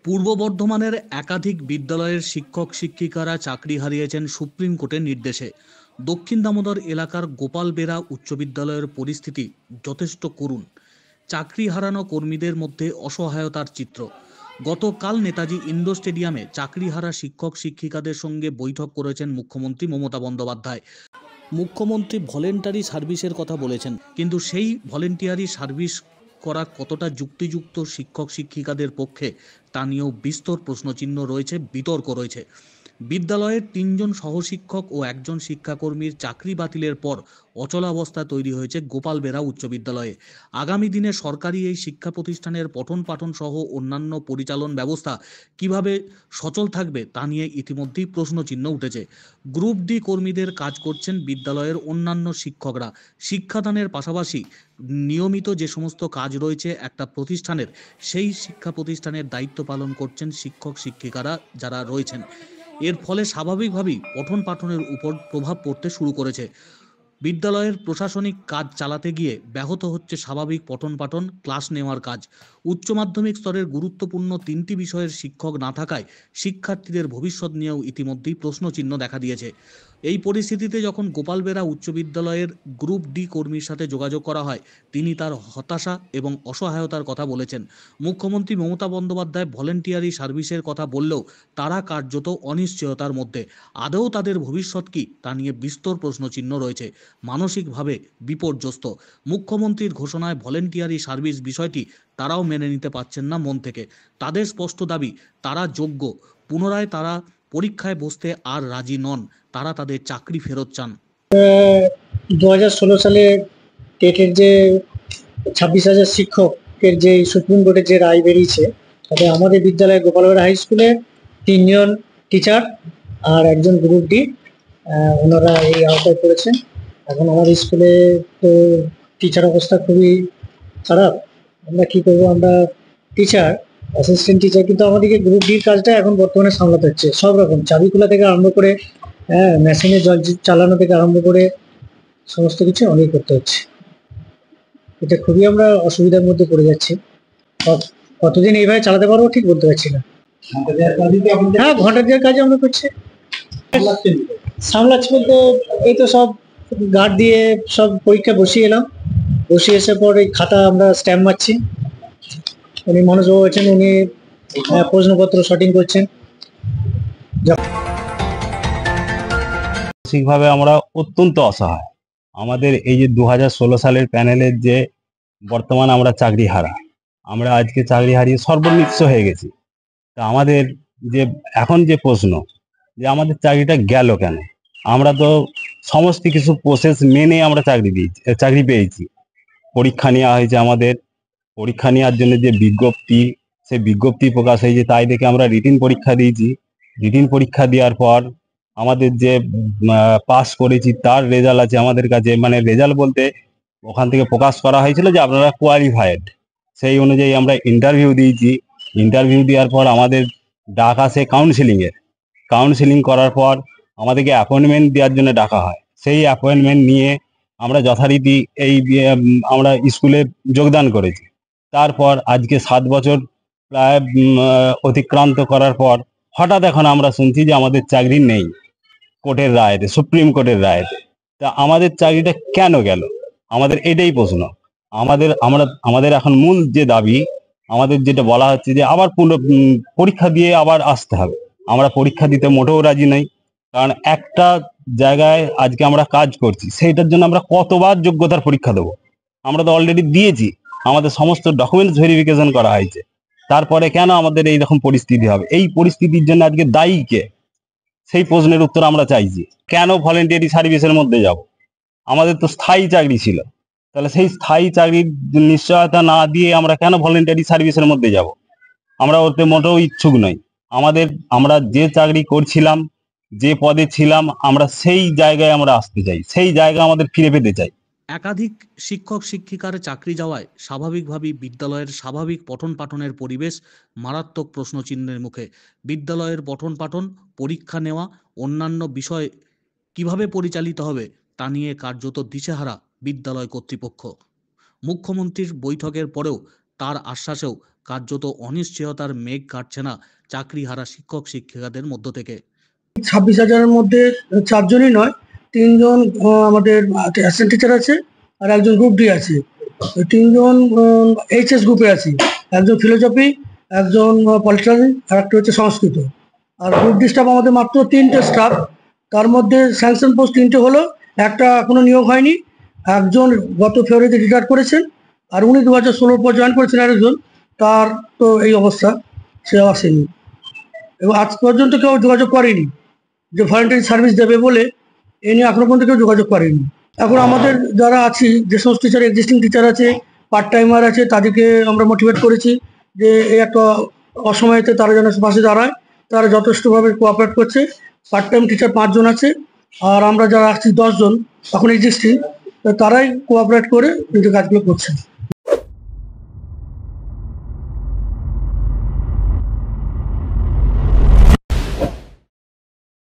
পূর্ব বর্ধমানের একাধিক বিদ্যালয়ের শিক্ষক শিক্ষিকারা চাকরি হারিয়েছেন সুপ্রিম কোর্টের নির্দেশে। দক্ষিণ দামোদর এলাকার গোপাল বেরা উচ্চ বিদ্যালয়ের পরিস্থিতি যথেষ্ট করুণ। চাকরি হারানো কর্মীদের মধ্যে অসহায়তার চিত্র। গতকাল নেতাজি ইন্ডোর স্টেডিয়ামে চাকরিহারা শিক্ষক শিক্ষিকাদের সঙ্গে বৈঠক করেছেন মুখ্যমন্ত্রী মমতা বন্দ্যোপাধ্যায়। মুখ্যমন্ত্রী ভলেন্টারি সার্ভিসের কথা বলেছেন, কিন্তু সেই ভলেন্টিয়ারি সার্ভিস করা কতটা যুক্তিযুক্ত শিক্ষক শিক্ষিকাদের পক্ষে তা নিয়েও বিস্তর প্রশ্নচিহ্ন রয়েছে, বিতর্ক রয়েছে। বিদ্যালয়ের ৩ জন সহশিক্ষক ও ১ জন শিক্ষাকর্মীর চাকরি বাতিলের পর অচলাবস্থা তৈরি হয়েছে গোপাল বেরা উচ্চ বিদ্যালয়ে। আগামী দিনে সরকারি এই শিক্ষা প্রতিষ্ঠানের পঠন পাঠন সহ অন্যান্য পরিচালন ব্যবস্থা কিভাবে সচল থাকবে তা নিয়ে ইতিমধ্যেই প্রশ্নচিহ্ন উঠেছে। গ্রুপ ডি কর্মীদের কাজ করছেন বিদ্যালয়ের অন্যান্য শিক্ষকরা। শিক্ষাদানের পাশাপাশি নিয়মিত যে সমস্ত কাজ রয়েছে একটা প্রতিষ্ঠানের, সেই শিক্ষা প্রতিষ্ঠানের দায়িত্ব পালন করছেন শিক্ষক শিক্ষিকারা যারা রয়েছেন। এর ফলে স্বাভাবিকভাবেই পঠন পাঠনের উপর প্রভাব পড়তে শুরু করেছে। বিদ্যালয়ের প্রশাসনিক কাজ চালাতে গিয়ে ব্যাহত হচ্ছে স্বাভাবিক পঠন পাঠন, ক্লাস নেওয়ার কাজ। উচ্চ মাধ্যমিক স্তরের গুরুত্বপূর্ণ 3টি বিষয়ের শিক্ষক না থাকায় শিক্ষার্থীদের ভবিষ্যৎ নিয়েও ইতিমধ্যেই প্রশ্নচিহ্ন দেখা দিয়েছে। এই পরিস্থিতিতে যখন গোপাল বেরা উচ্চ বিদ্যালয়ের গ্রুপ ডি কর্মীর সাথে যোগাযোগ করা হয়, তিনি তার হতাশা এবং অসহায়তার কথা বলেছেন। মুখ্যমন্ত্রী মমতা বন্দ্যোপাধ্যায় ভলেন্টিয়ারি সার্ভিসের কথা বললেও তারা কার্যত অনিশ্চয়তার মধ্যে। আদৌ তাদের ভবিষ্যৎ কি তা নিয়ে বিস্তর প্রশ্নচিহ্ন রয়েছে। মানসিকভাবে বিপর্যস্ত। মুখ্যমন্ত্রীর ঘোষণায় ভলেন্টিয়ারি সার্ভিস বিষয়টি তারাও মেনে নিতে পারছেন না মন থেকে। তাদের স্পষ্ট দাবি, তারা যোগ্য। পুনরায় তারা পরীক্ষায় বসতে আর রাজি নন। তারা তাদের চাকরি ফেরত চান। 2016 সালে টেটের যে 26,000 শিক্ষকের যে সুপ্রিম কোর্টের যে রায় বেরিয়েছে, তাতে আমাদের বিদ্যালয়ে গোপালবেড়া হাই স্কুলে 3 জন টিচার আর 1 জন গ্রুপ ডি ওনারা এই আওতায় পড়েছেন। এখন আমাদের স্কুলে তো টিচার অবস্থা খুবই খারাপ। আমরা কি করবো, আমরা টিচার, অ্যাসিস্ট্যান্ট টিচার, কিন্তু আমাদেরকে গ্রুপ ডির কাজটা এখন বর্তমানে সামলাতে হচ্ছে। সব রকম চাবি খোলা থেকে আরম্ভ করে মেশিনে জল চালানো থেকে আরম্ভ করে সমস্ত কিছু আমাদের করতে হচ্ছে। এটা খুবই আমরা অসুবিধার মধ্যে পড়ে যাচ্ছি। কতদিন এইভাবে চালাতে পারবো ঠিক বলতে পারছি না। হ্যাঁ, ঘন্টা দেওয়ার কাজে আমরা করছি। সামলাচ্ছি বলতে এই তো সব গার্ড দিয়ে সব পরীক্ষা বসিয়ে এলাম। বসিয়ে এসে পর এই খাতা আমরা স্ট্যাম্প মারছি। উনি মানুষবাবু আছেন, উনি প্রশ্নপত্র শর্টিং করছেন। মানসিকভাবে আমরা অত্যন্ত অসহায়। আমাদের এই যে 2016 সালের প্যানেলের যে বর্তমান আমরা চাকরি হারা, আমরা আজকে চাকরি হারিয়ে সর্বনিঃস্ব হয়ে গেছি। তা আমাদের যে এখন যে প্রশ্ন যে আমাদের চাকরিটা গেল কেন? আমরা তো সমস্ত কিছু প্রসেস মেনে আমরা চাকরি পেয়েছি। পরীক্ষা নেওয়া হয়েছে আমাদের, পরীক্ষা নেওয়ার জন্য যে বিজ্ঞপ্তি, সেই বিজ্ঞপ্তি প্রকাশ হয়েছে, তাই দেখে আমরা রিটিন পরীক্ষা দিয়েছি। রিটিন পরীক্ষা দেওয়ার পর আমাদের যে পাস করেছি তার রেজাল্ট আছে আমাদের কাছে, মানে রেজাল্ট বলতে ওখান থেকে প্রকাশ করা হয়েছিল যে আপনারা কোয়ালিফাইড। সেই অনুযায়ী আমরা ইন্টারভিউ দিয়েছি। ইন্টারভিউ দেওয়ার পর আমাদের ডাক আসে কাউন্সিলিং করার পর আমাদেরকে অ্যাপয়েন্টমেন্ট দেওয়ার জন্য ডাকা হয়। সেই অ্যাপয়েন্টমেন্ট নিয়ে আমরা যথারীতি এই আমরা স্কুলে যোগদান করেছি। তারপর আজকে 7 বছর প্রায় অতিক্রান্ত করার পর হঠাৎ এখন আমরা শুনছি যে আমাদের চাকরি নেই কোর্টের রায়তে, সুপ্রিম কোর্টের রায়তে। তা আমাদের চাকরিটা কেন গেল? আমাদের এটাই প্রশ্ন। আমাদের এখন মূল যে দাবি, আমাদের যেটা বলা হচ্ছে যে আবার পরীক্ষা দিয়ে আবার আসতে হবে। আমরা পরীক্ষা দিতে মোটেও রাজি নই, কারণ একটা জায়গায় আজকে আমরা কাজ করছি, সেইটার জন্য আমরা কতবার যোগ্যতার পরীক্ষা দেবো? আমরা তো অলরেডি দিয়েছি, আমাদের সমস্ত ডকুমেন্টস ভেরিফিকেশন করা হয়েছে। তারপরে কেন আমাদের এইরকম পরিস্থিতি হবে? এই পরিস্থিতির জন্য আজকে দায়ী কে? সেই প্রশ্নের উত্তর আমরা চাইছি। কেন ভলেন্টিয়ারি সার্ভিসের মধ্যে যাব? আমাদের তো স্থায়ী চাকরি ছিল, তাহলে সেই স্থায়ী চাকরির নিশ্চয়তা না দিয়ে আমরা কেন ভলেন্টিয়ারি সার্ভিসের মধ্যে যাব? আমরা ওতে মোটেও ইচ্ছুক নই। আমরা যে চাকরি করছিলাম, যে পদে ছিলাম, আমরা সেই জায়গায় আমরা আসতে চাই, সেই জায়গা আমাদের ফিরে পেতে চাই। একাধিক শিক্ষক শিক্ষিকার চাকরি যাওয়ায় স্বাভাবিকভাবেই বিদ্যালয়ের স্বাভাবিক পঠন পাঠনের পরিবেশ মারাত্মক প্রশ্নচিহ্নের মুখে। বিদ্যালয়ের পঠন পাঠন, পরীক্ষা নেওয়া, অন্যান্য বিষয় কিভাবে পরিচালিত হবে তা নিয়ে কার্যত দিশেহারা বিদ্যালয় কর্তৃপক্ষ। মুখ্যমন্ত্রীর বৈঠকের পরেও তার আশ্বাসেও কার্যত অনিশ্চয়তার মেঘ কাটছে না চাকরিহারা শিক্ষক শিক্ষিকাদের মধ্য থেকে। 26,000-এর মধ্যে 4 জনই নয়, 3 জন আমাদের অ্যাসিস্ট্যান্ট টিচার আছে আর একজন গ্রুপ ডি আছে। 3 জন এইচএস গ্রুপে আছে, একজন ফিলোসফি, একজন পলিটিক্যাল আর একটা হচ্ছে সংস্কৃত। আর গ্রুপ ডি স্টাফ আমাদের মাত্র 3টে স্টাফ, তার মধ্যে স্যাংশন পোস্ট 3টে হলো, একটা এখনো নিয়োগ হয়নি। একজন গত ফেব্রুয়ারিতে রিটায়ার করেছেন আর উনি 2016 পর জয়েন করেছেন আরেকজন, তার তো এই অবস্থা, সে আসেনি এবং আজ পর্যন্ত কেউ যোগাযোগ করেনি যে ভলেন্টারি সার্ভিস দেবে বলে। এ নিয়ে এখনো পর্যন্ত কেউ যোগাযোগ করেনি। এখন আমাদের যারা আছি, যে সমস্ত টিচার এক্সিস্টিং টিচার আছে, পার্ট টাইমার আছে, তাদেরকে আমরা মোটিভেট করেছি যে এই একটা অসময়েতে তারা যেন পাশে দাঁড়ায়। তারা যথেষ্টভাবে কোঅপারেট করছে। পার্ট টাইম টিচার 5 জন আছে আর আমরা যারা আছি 10 জন এখন এক্সিস্টিং, তারাই কোঅপারেট করে কিন্তু কাজগুলো করছে।